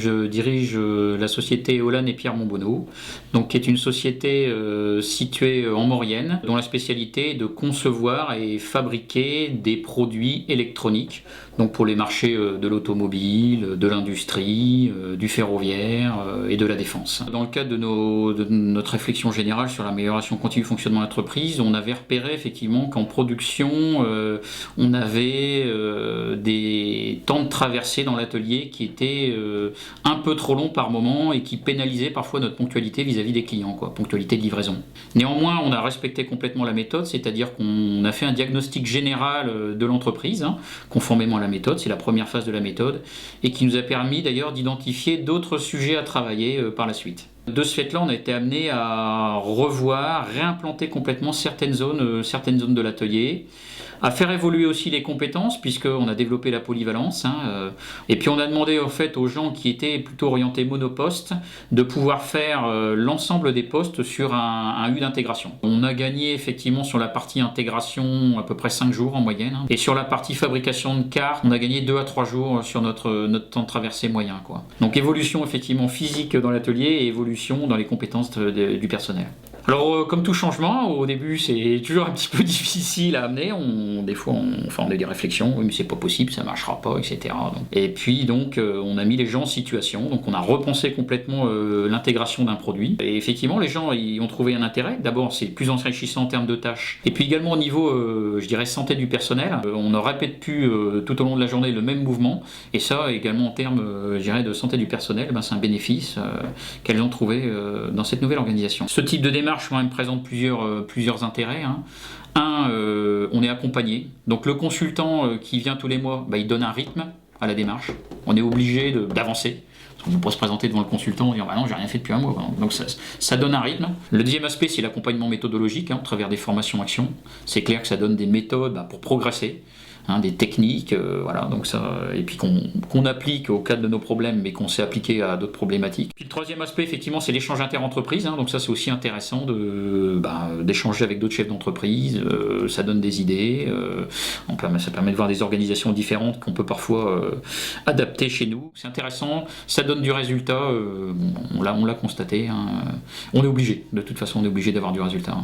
Je dirige la société Holland et Pierre Monbonneau, donc qui est une société située en Maurienne, dont la spécialité est de concevoir et fabriquer des produits électroniques, donc pour les marchés de l'automobile, de l'industrie, du ferroviaire et de la défense. Dans le cadre de notre réflexion générale sur l'amélioration continue du fonctionnement de l'entreprise, on avait repéré effectivement qu'en production, on avait des temps de traversée dans l'atelier qui étaient un peu trop longs par moment et qui pénalisaient parfois notre ponctualité vis-à-vis des clients, ponctualité de livraison. Néanmoins, on a respecté complètement la méthode, c'est-à-dire qu'on a fait un diagnostic général de l'entreprise, conformément à la méthode, c'est la première phase de la méthode, et qui nous a permis d'ailleurs d'identifier d'autres sujets à travailler par la suite. De ce fait-là, on a été amené à revoir, réimplanter complètement certaines zones de l'atelier, à faire évoluer aussi les compétences, puisqu'on a développé la polyvalence. Et puis on a demandé en fait aux gens qui étaient plutôt orientés monoposte de pouvoir faire l'ensemble des postes sur un U d'intégration. On a gagné effectivement sur la partie intégration à peu près 5 jours en moyenne. Et sur la partie fabrication de cartes, on a gagné 2 à 3 jours sur notre temps de traversée moyen. Donc évolution effectivement physique dans l'atelier et évolution dans les compétences du personnel. Alors, comme tout changement, au début, c'est toujours un petit peu difficile à amener. Des fois, on a des réflexions, oui, mais c'est pas possible, ça marchera pas, etc. Et puis, donc, on a mis les gens en situation. Donc, on a repensé complètement l'intégration d'un produit. Et effectivement, les gens y ont trouvé un intérêt. D'abord, c'est plus enrichissant en termes de tâches. Et puis également au niveau, je dirais, santé du personnel. On ne répète plus tout au long de la journée le même mouvement. Et ça, également en termes, je dirais, de santé du personnel, c'est un bénéfice qu'elles ont trouvé dans cette nouvelle organisation. Ce type de démarche quand même présente plusieurs intérêts. On est accompagné. Donc le consultant qui vient tous les mois, il donne un rythme à la démarche. On est obligé d'avancer. On ne peut pas se présenter devant le consultant et dire non, j'ai rien fait depuis un mois. Donc ça donne un rythme. Le deuxième aspect, c'est l'accompagnement méthodologique au travers des formations actions. C'est clair que ça donne des méthodes pour progresser. Des techniques, donc ça, et puis qu'on applique au cadre de nos problèmes, mais qu'on sait appliquer à d'autres problématiques. Puis le troisième aspect, effectivement, c'est l'échange inter-entreprise, donc ça c'est aussi intéressant d'échanger avec d'autres chefs d'entreprise, ça donne des idées, ça permet de voir des organisations différentes qu'on peut parfois adapter chez nous. C'est intéressant, ça donne du résultat, on l'a constaté, on est obligé, de toute façon on est obligé d'avoir du résultat.